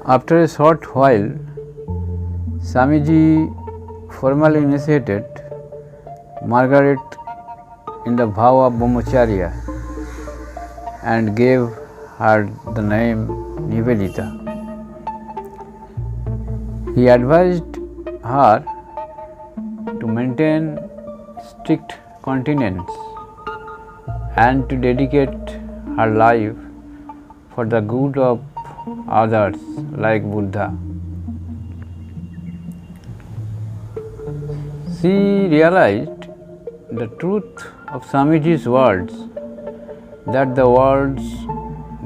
After a short while, Swamiji formally initiated Margaret in the vow of Brahmacharya and gave her the name Nivedita. He advised her to maintain strict continence and to dedicate her life for the good of others like Buddha. She realized the truth of Swamiji's words that the world's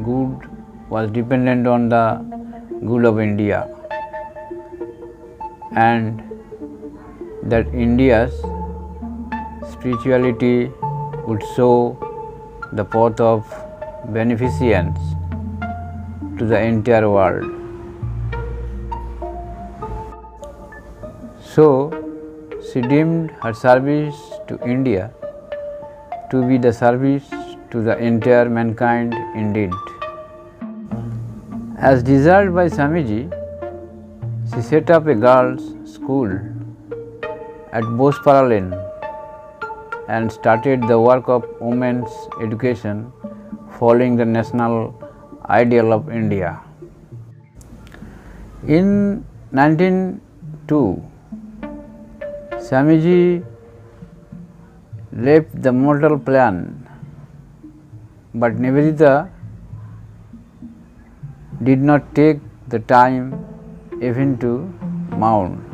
good was dependent on the good of India and that India's spirituality would show the path of beneficence to the entire world. So, she deemed her service to India to be the service to the entire mankind indeed. As desired by Swamiji, she set up a girls' school at Bosparalen and started the work of women's education following the national ideal of India. In 1902, Swamiji left the mortal plan, but Nivedita did not take the time even to mount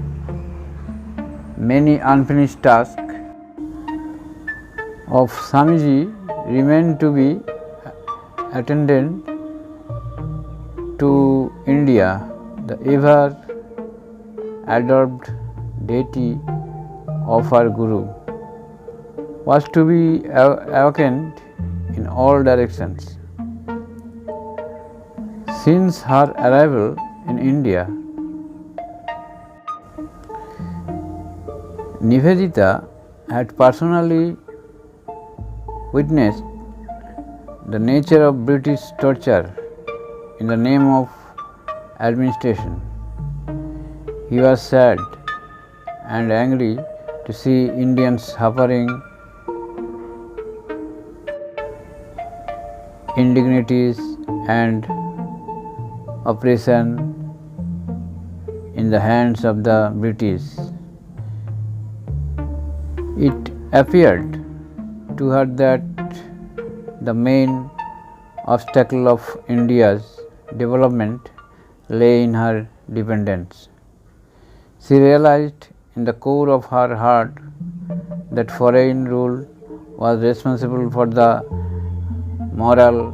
many unfinished tasks of Swamiji remained to be attendant to India, the ever adored deity of our Guru, was to be awakened in all directions. Since her arrival in India, Nivedita had personally witnessed the nature of British torture in the name of administration. He was sad and angry to see Indians suffering indignities and oppression in the hands of the British. It appeared to her that the main obstacle of India's development lay in her dependence. She realized in the core of her heart that foreign rule was responsible for the moral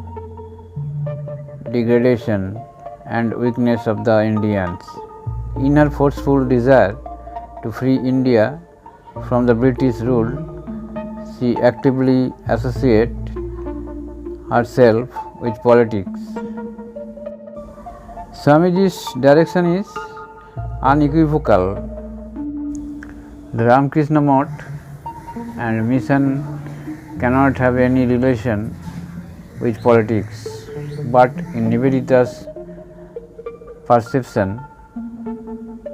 degradation and weakness of the Indians. In her forceful desire to free India from the British rule, she actively associated herself with politics. Swamiji's direction is unequivocal. The Ramakrishna Math and mission cannot have any relation with politics, but in Nivedita's perception,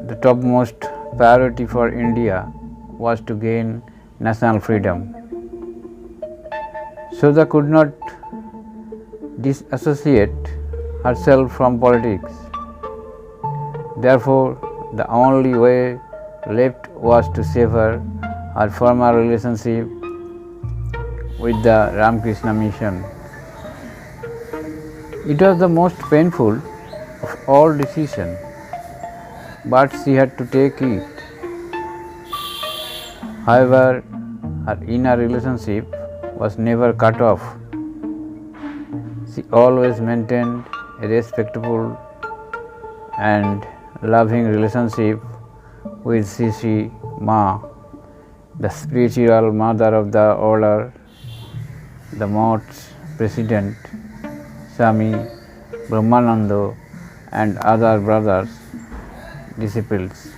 the topmost priority for India was to gain national freedom. Sudha could not disassociate herself from politics. Therefore, the only way left was to sever her former relationship with the Ramakrishna mission. It was the most painful of all decisions, but she had to take it. However, her inner relationship was never cut off. She always maintained a respectful and loving relationship with Sri Ma, the spiritual mother of the order, the Math's president, Swami Brahmananda, and other brothers, disciples.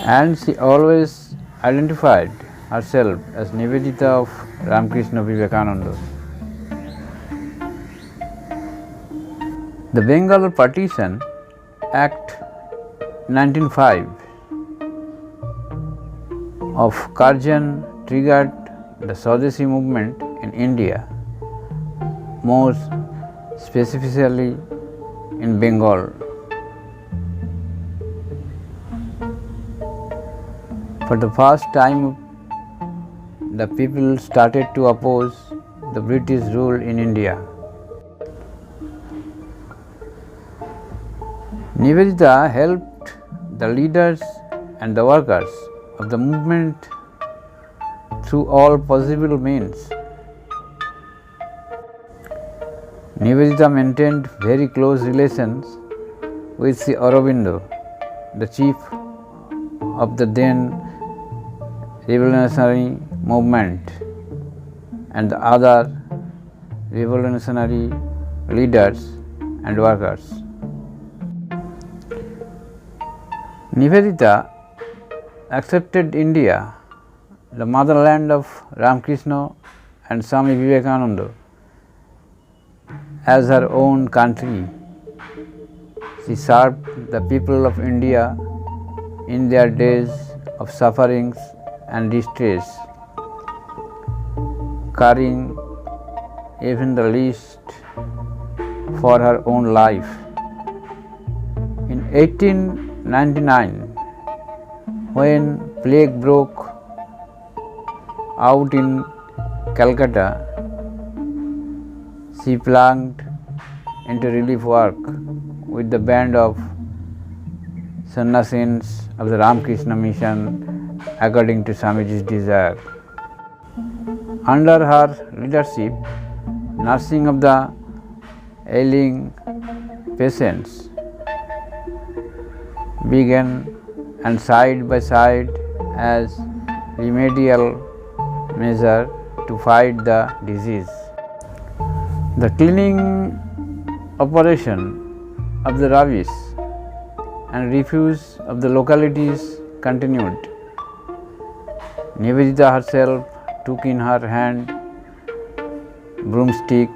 And she always identified herself as Nivedita of Ramakrishna Vivekananda. The Bengal Partition Act 1905 of Karjan triggered the Swadeshi movement in India, more specifically in Bengal. For the first time, the people started to oppose the British rule in India. Nivedita helped the leaders and the workers of the movement through all possible means. Nivedita maintained very close relations with Sri Aurobindo, the chief of the then revolutionary movement, and the other revolutionary leaders and workers. Nivedita accepted India, the motherland of Ramakrishna and Swami Vivekananda, as her own country. She served the people of India in their days of sufferings and distress, caring even the least for her own life. In 1899, when plague broke out in Calcutta, she plunged into relief work with the band of Sannyasis of the Ramakrishna Mission according to Swamiji's desire. Under her leadership, nursing of the ailing patients began, and side by side as remedial measure to fight the disease. The cleaning operation of the rubbish and refuse of the localities continued. Nivedita herself took in her hand broomstick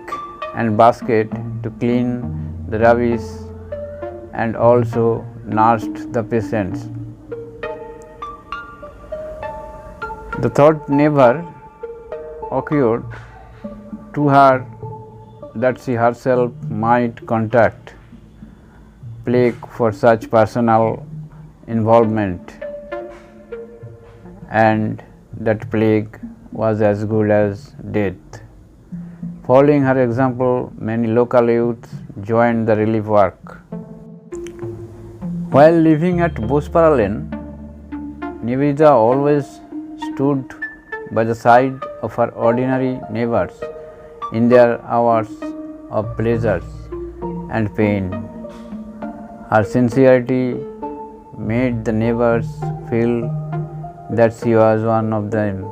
and basket to clean the rubbish and also nursed the patients. The thought never occurred to her that she herself might contract plague for such personal involvement, and that plague was as good as death. Following her example, many local youths joined the relief work. While living at Bospara Lane, Nivedita always stood by the side of her ordinary neighbors in their hours of pleasures and pain. Her sincerity made the neighbors feel that she was one of them.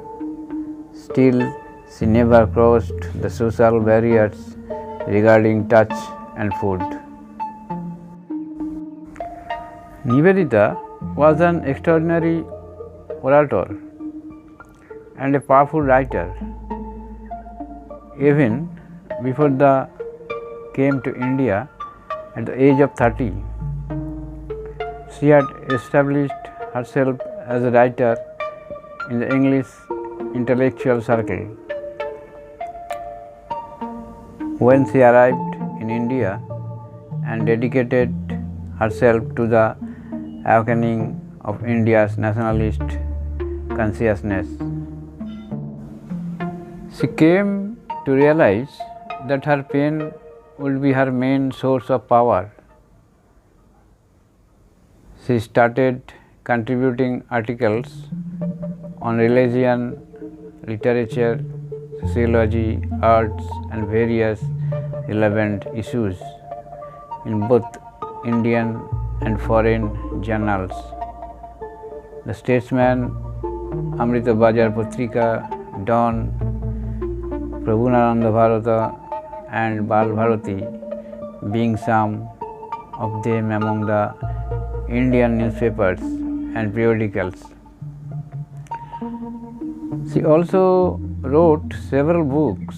Still, she never crossed the social barriers regarding touch and food. Nivedita was an extraordinary orator and a powerful writer. Even before the came to India at the age of 30, she had established herself as a writer in the English intellectual circle. When she arrived in India and dedicated herself to the awakening of India's nationalist consciousness, she came to realize that her pen would be her main source of power. She started contributing articles on religion, literature, sociology, arts, and various relevant issues in both Indian and foreign journals. The Statesman, Amrita Bazar Patrika, Dawn, Prabhunananda Bharata, and Bal Bharati being some of them among the Indian newspapers and periodicals. She also wrote several books,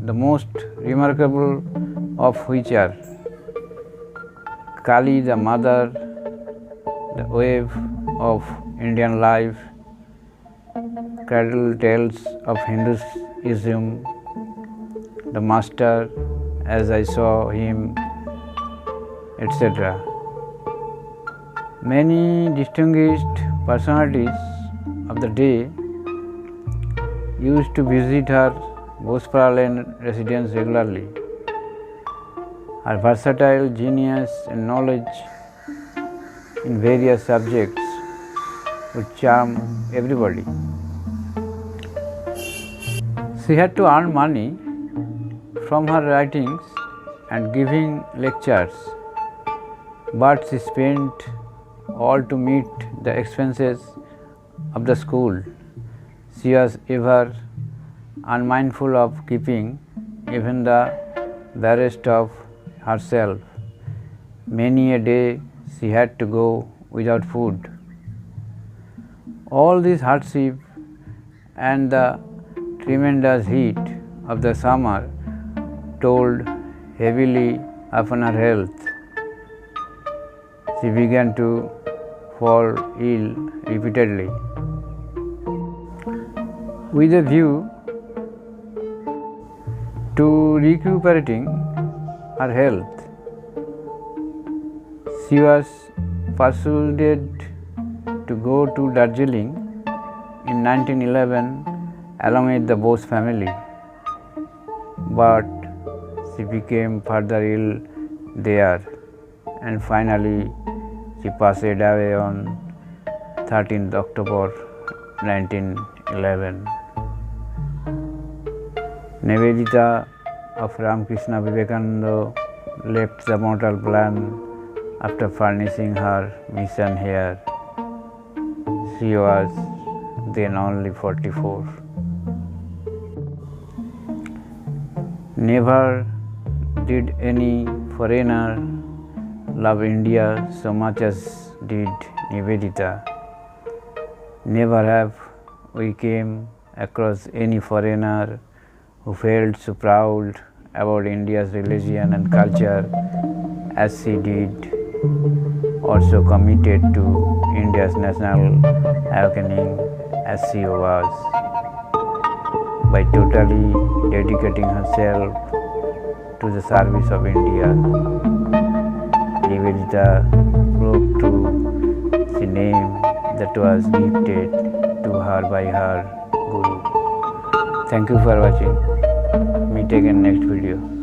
the most remarkable of which are Kali, the mother, the wave of Indian life, cradle tales of Hinduism, the master as I saw him, etc. Many distinguished personalities of the day used to visit her Bosepara Lane residence regularly. Her versatile genius and knowledge in various subjects would charm everybody. She had to earn money from her writings and giving lectures, but she spent all to meet the expenses of the school. She was ever unmindful of keeping even the barest of herself. Many a day she had to go without food. All this hardship and the tremendous heat of the summer told heavily upon her health. She began to fall ill repeatedly. With a view to recuperating her health, she was persuaded to go to Darjeeling in 1911 along with the Bose family, but she became further ill there and finally she passed away on 13th October 1911. Nivedita of Ramakrishna Vivekananda left the mortal plane after furnishing her mission here. She was then only 44. Never did any foreigner love India so much as did Nivedita. Never have we came across any foreigner who felt so proud about India's religion and culture as she did, also committed to India's national awakening as she was, by totally dedicating herself to the service of India. Nivedita broke to the name that was gifted to her by her Guru. Thank you for watching. Meet again next video.